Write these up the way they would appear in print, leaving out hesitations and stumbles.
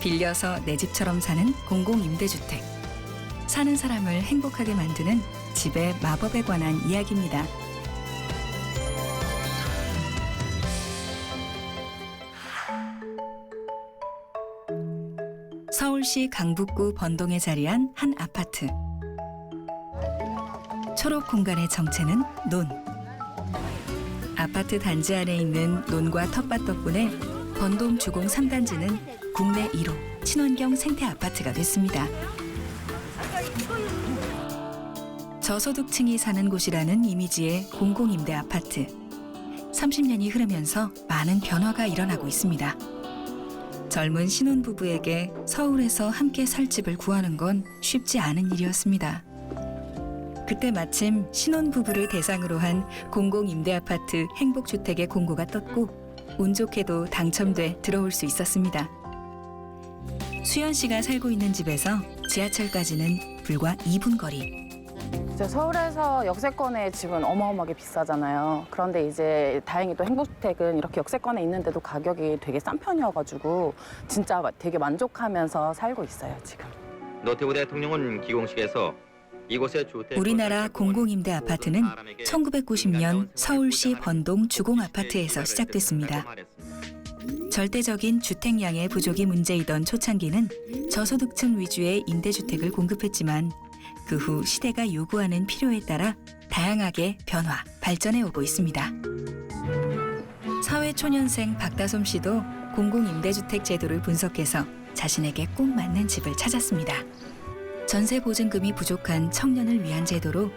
빌려서 내 집처럼 사는 공공임대주택. 사는 사람을 행복하게 만드는 집의 마법에 관한 이야기입니다. 서울시 강북구 번동에 자리한 한 아파트. 초록 공간의 정체는 논. 아파트 단지 안에 있는 논과 텃밭 덕분에 번동 주공 3단지는 국내 1호 친환경 생태 아파트가 됐습니다. 저소득층이 사는 곳이라는 이미지의 공공임대 아파트. 30년이 흐르면서 많은 변화가 일어나고 있습니다. 젊은 신혼부부에게 서울에서 함께 살 집을 구하는 건 쉽지 않은 일이었습니다. 그때 마침 신혼부부를 대상으로 한 공공임대아파트 행복주택의 공고가 떴고 운 좋게도 당첨돼 들어올 수 있었습니다. 수연 씨가 살고 있는 집에서 지하철까지는 불과 2분 거리. 서울에서 역세권의 집은 어마어마하게 비싸잖아요. 그런데 이제 다행히 또 행복주택은 이렇게 역세권에 있는데도 가격이 되게 싼 편이어가지고 진짜 되게 만족하면서 살고 있어요, 지금. 노태우 대통령은 기공식에서 이곳의 주택 우리나라 공공임대 아파트는 1990년 서울시 번동 주공아파트에서 시작됐습니다. 절대적인 주택량의 부족이 문제이던 초창기는 저소득층 위주의 임대주택을 공급했지만 그 후 시대가 요구하는 필요에 따라 다양하게 변화, 발전해 오고 있습니다. 사회초년생 박다솜 씨도 공공임대주택 제도를 분석해서 자신에게 꼭 맞는 집을 찾았습니다. 전세보증금이 부족한 청년을 위한 제도로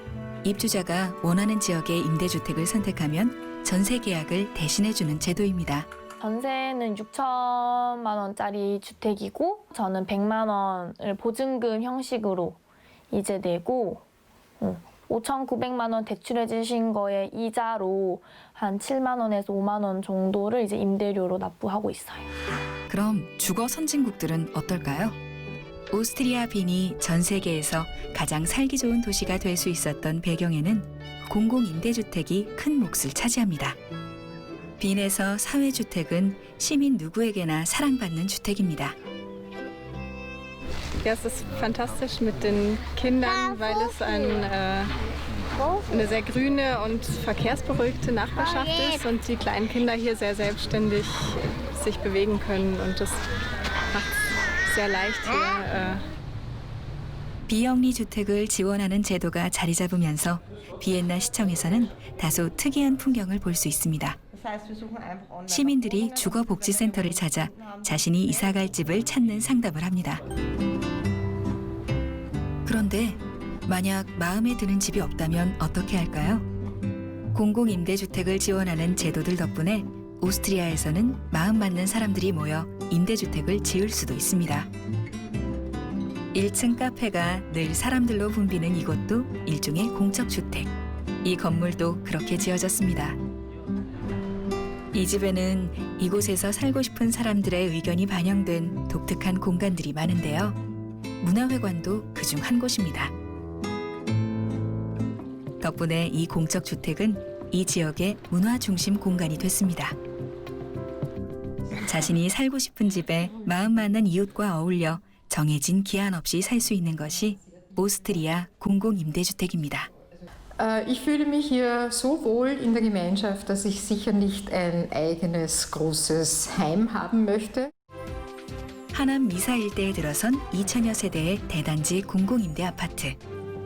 입주자가 원하는 지역의 임대주택을 선택하면 전세 계약을 대신해주는 제도입니다. 전세는 6천만 원짜리 주택이고 저는 100만 원을 보증금 형식으로 이제 내고 5,900만 원 대출해 주신 거에 이자로 한 7만 원에서 5만 원 정도를 이제 임대료로 납부하고 있어요. 그럼 주거 선진국들은 어떨까요? 오스트리아 빈이 전 세계에서 가장 살기 좋은 도시가 될 수 있었던 배경에는 공공임대주택이 큰 몫을 차지합니다. 빈에서 사회주택은 시민 누구에게나 사랑받는 주택입니다. Ja, es ist fantastisch mit den Kindern, weil es eine sehr grüne und verkehrsberuhigte Nachbarschaft ist und die kleinen Kinder hier sehr selbstständig sich bewegen können und das macht es sehr leicht hier. 비영리 주택을 지원하는 제도가 자리 잡으면서 비엔나 시청에서는 다소 특이한 풍경을 볼 수 있습니다. 시민들이 주거복지센터를 찾아 자신이 이사갈 집을 찾는 상담을 합니다. 그런데 만약 마음에 드는 집이 없다면 어떻게 할까요? 공공임대주택을 지원하는 제도들 덕분에 오스트리아에서는 마음 맞는 사람들이 모여 임대주택을 지을 수도 있습니다. 1층 카페가 늘 사람들로 붐비는 이곳도 일종의 공적주택. 이 건물도 그렇게 지어졌습니다. 이 집에는 이곳에서 살고 싶은 사람들의 의견이 반영된 독특한 공간들이 많은데요. 문화회관도 그중 한 곳입니다. 덕분에 이 공적주택은 이 지역의 문화 중심 공간이 됐습니다. 자신이 살고 싶은 집에 마음 맞는 이웃과 어울려 정해진 기한 없이 살 수 있는 것이 오스트리아 공공임대주택입니다. Ich fühle mich hier so wohl in der Gemeinschaft, dass ich sicher nicht ein eigenes großes Heim haben möchte. 하남 미사 일대에 들어선 2천여 세대의 대단지 공공임대 아파트.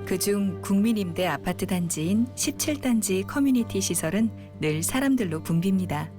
그중 국민임대 아파트 단지인 17단지 커뮤니티 시설은 늘 사람들로 붐빕니다.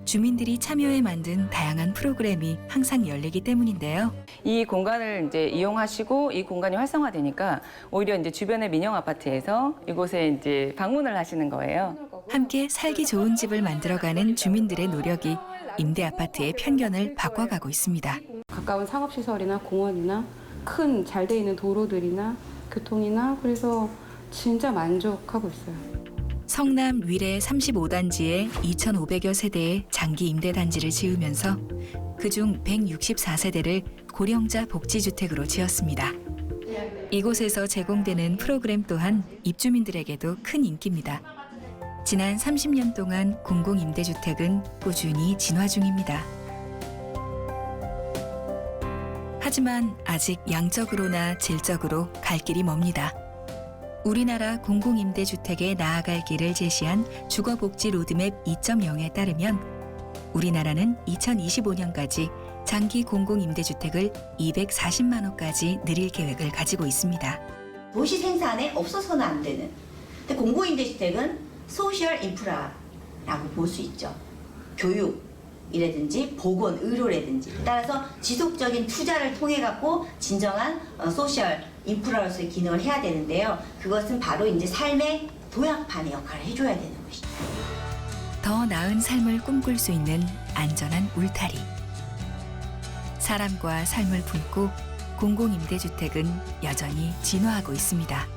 주민들이 참여해 만든 다양한 프로그램이 항상 열리기 때문인데요. 이 공간을 이제 이용하시고 이 공간이 활성화되니까 오히려 이제 주변의 민영 아파트에서 이곳에 이제 방문을 하시는 거예요. 함께 살기 좋은 집을 만들어가는 주민들의 노력이 임대 아파트의 편견을 바꿔가고 있습니다. 가까운 상업시설이나 공원이나 큰 잘 돼 있는 도로들이나 교통이나 그래서 진짜 만족하고 있어요. 성남 위례 35단지에 2,500여 세대의 장기 임대단지를 지으면서 그중 164세대를 고령자 복지주택으로 지었습니다. 이곳에서 제공되는 프로그램 또한 입주민들에게도 큰 인기입니다. 지난 30년 동안 공공임대주택은 꾸준히 진화 중입니다. 하지만 아직 양적으로나 질적으로 갈 길이 멉니다. 우리나라 공공임대주택에 나아갈 길을 제시한 주거복지 로드맵 2.0에 따르면 우리나라는 2025년까지 장기 공공임대주택을 240만 호까지 늘릴 계획을 가지고 있습니다. 도시 생산에 없어서는 안 되는. 근데 공공임대주택은 소셜 인프라라고 볼 수 있죠. 교육이라든지 보건, 의료라든지. 따라서 지속적인 투자를 통해 갖고 진정한 소셜 인프라로서의 기능을 해야 되는데요. 그것은 바로 이제 삶의 도약판의 역할을 해줘야 되는 것이죠. 더 나은 삶을 꿈꿀 수 있는 안전한 울타리. 사람과 삶을 품고 공공임대주택은 여전히 진화하고 있습니다.